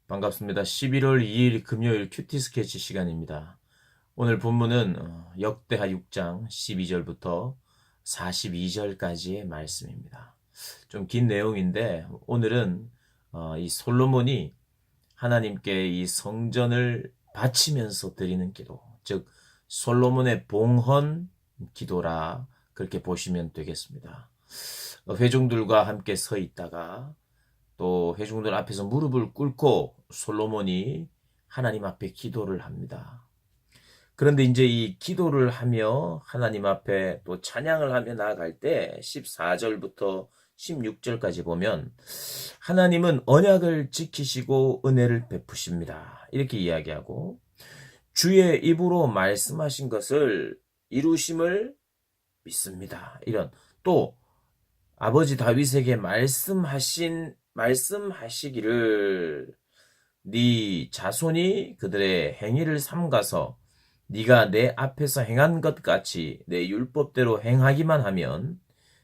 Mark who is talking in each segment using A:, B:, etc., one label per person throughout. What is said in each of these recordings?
A: 반갑습니다. 11월 2일 금요일 큐티 스케치 시간입니다. 오늘 본문은 역대하 6장 12절부터 42절까지의 말씀입니다. 좀 긴 내용인데 오늘은 이 솔로몬이 하나님께 이 성전을 바치면서 드리는 기도, 즉 솔로몬의 봉헌 기도라 그렇게 보시면 되겠습니다. 회중들과 함께 서 있다가 또 회중들 앞에서 무릎을 꿇고 솔로몬이 하나님 앞에 기도를 합니다. 그런데 이제 이 기도를 하며 하나님 앞에 또 찬양을 하며 나아갈 때 14절부터 16절까지 보면 하나님은 언약을 지키시고 은혜를 베푸십니다. 이렇게 이야기하고 주의 입으로 말씀하신 것을 이루심을 믿습니다. 이런 또 아버지 다윗에게 말씀하시기를 네 자손이 그들의 행위를 삼가서 네가 내 앞에서 행한 것 같이 내 율법대로 행하기만 하면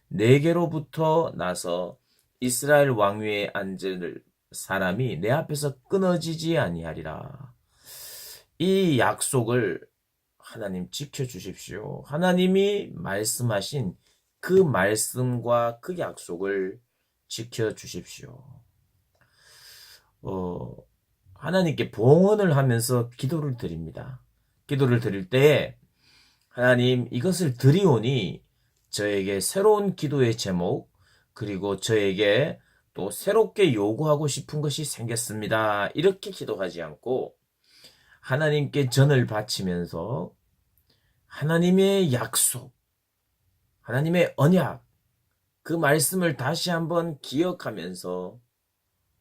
A: 내게로부터 나서 이스라엘 왕위에 앉을 사람이 내 앞에서 끊어지지 아니하리라. 이 약속을 하나님 지켜주십시오. 하나님이 말씀하신 그 말씀과 그 약속을 지켜주십시오. 하나님께 봉헌을 하면서 기도를 드립니다. 기도를 드릴 때 하나님 이것을 드리오니 저에게 새로운 기도의 제목 그리고 저에게 또 새롭게 요구하고 싶은 것이 생겼습니다. 이렇게 기도하지 않고 하나님께 전을 바치면서 하나님의 약속, 하나님의 언약, 그 말씀을 다시 한번 기억하면서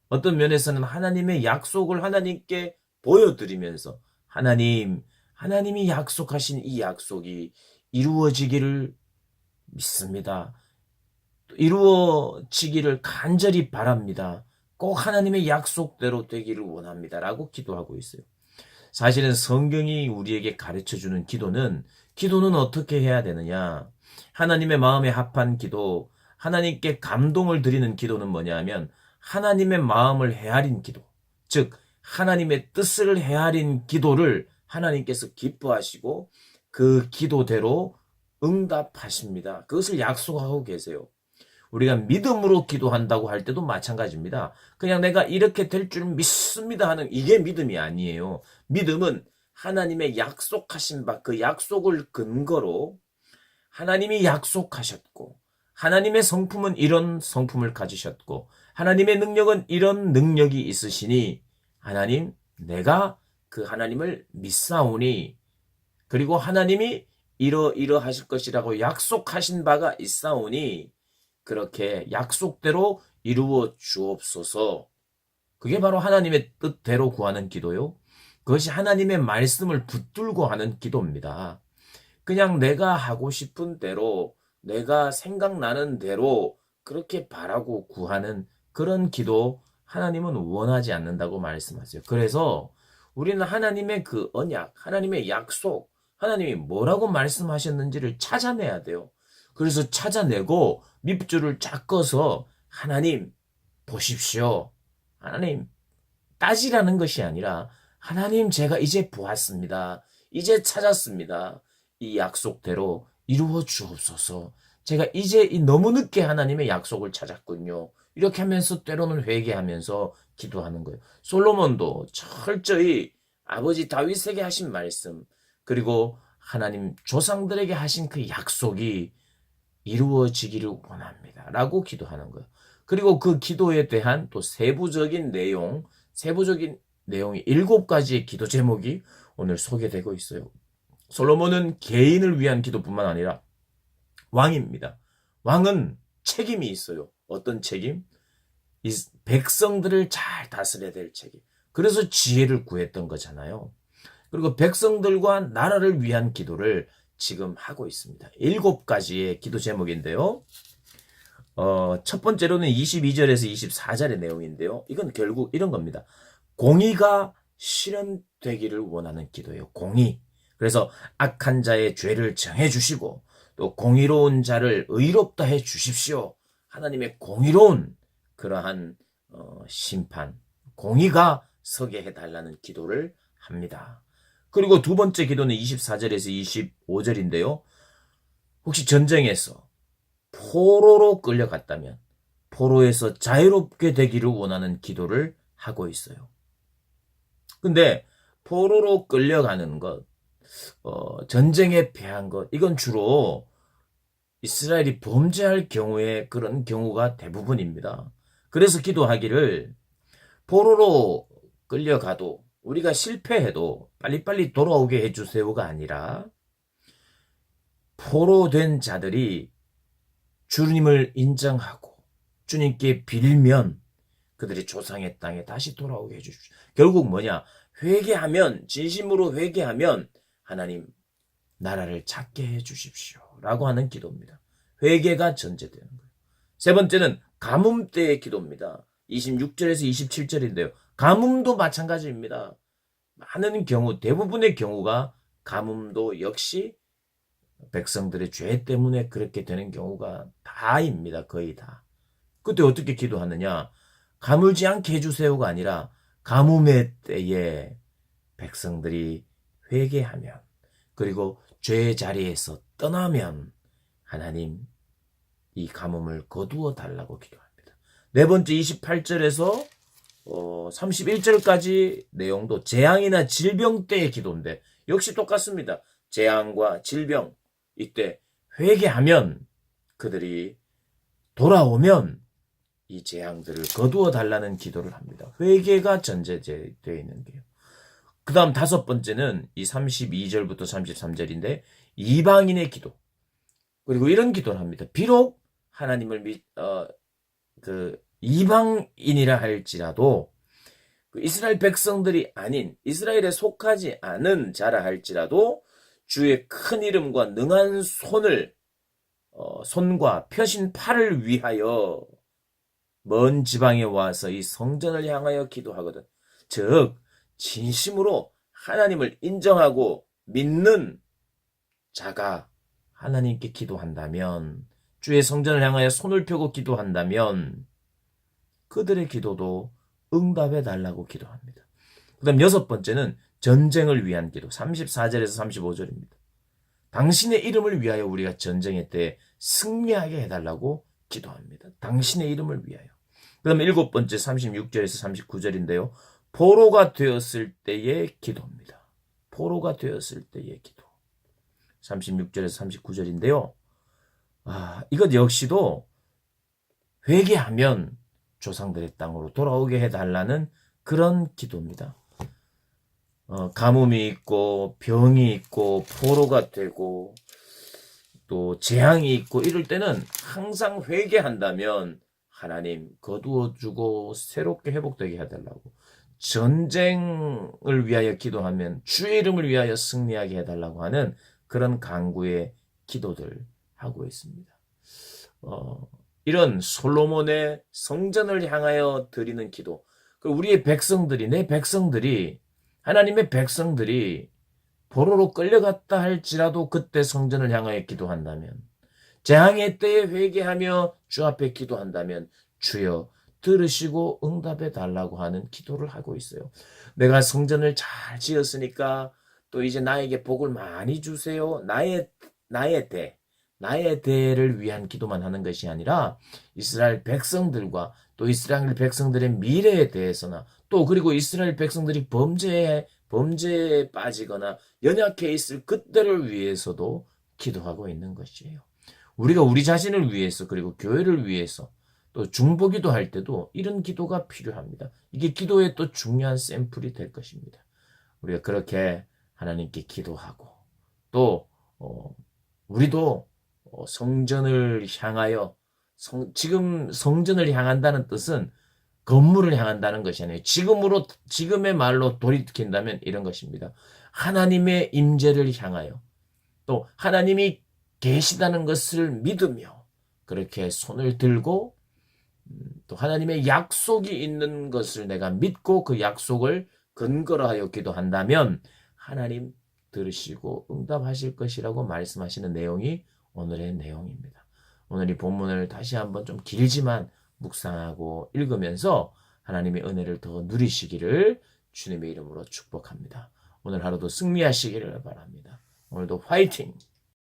A: 어떤 면에서는 하나님의 약속을 하나님께 보여드리면서 하나님이 약속하신 이 약속이 이루어지기를 믿습니다. 이루어지기를 간절히 바랍니다. 꼭 하나님의 약속대로 되기를 원합니다. 라고 기도하고 있어요. 사실은 성경이 우리에게 가르쳐주는 기도는 어떻게 해야 되느냐? 하나님의 마음에 합한 기도, 하나님께 감동을 드리는 기도는 뭐냐 하면 하나님의 마음을 헤아린 기도, 즉 하나님의 뜻을 헤아린 기도를 하나님께서 기뻐하시고 그 기도대로 응답하십니다. 그것을 약속하고 계세요. 우리가 믿음으로 기도한다고 할 때도 마찬가지입니다. 그냥 내가 이렇게 될 줄 믿습니다 하는 이게 믿음이 아니에요. 믿음은 하나님의 약속하신 바 그 약속을 근거로 하나님이 약속하셨고 하나님의 성품은 이런 성품을 가지셨고 하나님의 능력은 이런 능력이 있으시니 하나님 내가 그 하나님을 믿사오니 그리고 하나님이 이러하실 것이라고 약속하신 바가 있사오니 그렇게 약속대로 이루어 주옵소서. 그게 바로 하나님의 뜻대로 구하는 기도요. 그것이 하나님의 말씀을 붙들고 하는 기도입니다. 그냥 내가 하고 싶은 대로 내가 생각나는 대로 그렇게 바라고 구하는 그런 기도 하나님은 원하지 않는다고 말씀하세요. 그래서 우리는 하나님의 그 언약, 하나님의 약속, 하나님이 뭐라고 말씀하셨는지를 찾아내야 돼요. 그래서 찾아내고 밑줄을 쫙 꺼서 하나님 보십시오. 하나님 따지라는 것이 아니라 하나님 제가 이제 보았습니다. 이제 찾았습니다. 이 약속대로 이루어 주옵소서. 제가 이제 너무 늦게 하나님의 약속을 찾았군요. 이렇게 하면서 때로는 회개하면서 기도하는 거예요. 솔로몬도 철저히 아버지 다윗에게 하신 말씀 그리고 하나님 조상들에게 하신 그 약속이 이루어지기를 원합니다. 라고 기도하는 거예요. 그리고 그 기도에 대한 또 세부적인 내용이 7가지의 기도 제목이 오늘 소개되고 있어요. 솔로몬은 개인을 위한 기도뿐만 아니라 왕입니다. 왕은 책임이 있어요. 어떤 책임? 이 백성들을 잘 다스려야 될 책임. 그래서 지혜를 구했던 거잖아요. 그리고 백성들과 나라를 위한 기도를 지금 하고 있습니다. 7가지의 기도 제목인데요. 첫 번째로는 22절에서 24절의 내용인데요. 이건 결국 이런 겁니다. 공의가 실현되기를 원하는 기도예요. 공의. 그래서 악한 자의 죄를 정해 주시고 또 공의로운 자를 의롭다 해 주십시오. 하나님의 공의로운 그러한 심판, 공의가 서게 해달라는 기도를 합니다. 그리고 두 번째 기도는 24절에서 25절인데요. 혹시 전쟁에서 포로로 끌려갔다면 포로에서 자유롭게 되기를 원하는 기도를 하고 있어요. 근데 포로로 끌려가는 것, 전쟁에 패한 것, 이건 주로 이스라엘이 범죄할 경우에 그런 경우가 대부분입니다. 그래서 기도하기를 포로로 끌려가도 우리가 실패해도 빨리빨리 돌아오게 해주세요가 아니라 포로된 자들이 주님을 인정하고 주님께 빌면 그들이 조상의 땅에 다시 돌아오게 해주십시오. 결국 뭐냐? 회개하면, 진심으로 회개하면 하나님 나라를 찾게 해주십시오. 라고 하는 기도입니다. 회개가 전제되는 거예요. 세 번째는 가뭄 때의 기도입니다. 26절에서 27절인데요. 가뭄도 마찬가지입니다. 많은 경우, 대부분의 경우가 가뭄도 역시 백성들의 죄 때문에 그렇게 되는 경우가 다입니다. 거의 다. 그때 어떻게 기도하느냐? 가물지 않게 해주세요가 아니라 가뭄의 때에 백성들이 회개하면 그리고 죄의 자리에서 떠나면 하나님 이 가뭄을 거두어 달라고 기도합니다. 네 번째 28절에서 31절까지 내용도 재앙이나 질병 때의 기도인데 역시 똑같습니다. 재앙과 질병 이때 회개하면 그들이 돌아오면 이 재앙들을 거두어 달라는 기도를 합니다. 회개가 전제되어 있는 게요. 그 다음 다섯 번째는 이 32절부터 33절인데 이방인의 기도. 그리고 이런 기도를 합니다. 비록 하나님을 이방인이라 할지라도 그 이스라엘 백성들이 아닌 이스라엘에 속하지 않은 자라 할지라도 주의 큰 이름과 능한 손과 펴신 팔을 위하여 먼 지방에 와서 이 성전을 향하여 기도하거든. 즉 진심으로 하나님을 인정하고 믿는 자가 하나님께 기도한다면 주의 성전을 향하여 손을 펴고 기도한다면 그들의 기도도 응답해 달라고 기도합니다. 그 다음 여섯 번째는 전쟁을 위한 기도 34절에서 35절입니다. 당신의 이름을 위하여 우리가 전쟁의 때에 승리하게 해달라고 기도합니다. 당신의 이름을 위하여. 그 다음에 일곱 번째 36절에서 39절인데요. 포로가 되었을 때의 기도입니다. 포로가 되었을 때의 기도. 36절에서 39절인데요. 이것 역시도 회개하면 조상들의 땅으로 돌아오게 해달라는 그런 기도입니다. 가뭄이 있고 병이 있고 포로가 되고 또 재앙이 있고 이럴 때는 항상 회개한다면 하나님 거두어주고 새롭게 회복되게 해달라고 전쟁을 위하여 기도하면 주의 이름을 위하여 승리하게 해달라고 하는 그런 간구의 기도들 하고 있습니다. 이런 솔로몬의 성전을 향하여 드리는 기도, 우리의 백성들이 내 백성들이 하나님의 백성들이 포로로 끌려갔다 할지라도 그때 성전을 향하여 기도한다면 재앙의 때에 회개하며 주 앞에 기도한다면 주여 들으시고 응답해 달라고 하는 기도를 하고 있어요. 내가 성전을 잘 지었으니까 또 이제 나에게 복을 많이 주세요. 나의 대를 위한 기도만 하는 것이 아니라 이스라엘 백성들과 또 이스라엘 백성들의 미래에 대해서나 또 그리고 이스라엘 백성들이 범죄에 빠지거나 연약해 있을 그때를 위해서도 기도하고 있는 것이에요. 우리가 우리 자신을 위해서 그리고 교회를 위해서 또 중보기도 할 때도 이런 기도가 필요합니다. 이게 기도의 또 중요한 샘플이 될 것입니다. 우리가 그렇게 하나님께 기도하고 또 우리도 성전을 향하여 지금 성전을 향한다는 뜻은 건물을 향한다는 것이 아니에요. 지금의 말로 돌이킨다면 이런 것입니다. 하나님의 임재를 향하여 또 하나님이 계시다는 것을 믿으며 그렇게 손을 들고 또 하나님의 약속이 있는 것을 내가 믿고 그 약속을 근거로 하여 기도한다면 하나님 들으시고 응답하실 것이라고 말씀하시는 내용이 오늘의 내용입니다. 오늘 이 본문을 다시 한번 좀 길지만 묵상하고 읽으면서 하나님의 은혜를 더 누리시기를 주님의 이름으로 축복합니다. 오늘 하루도 승리하시기를 바랍니다. 오늘도 화이팅!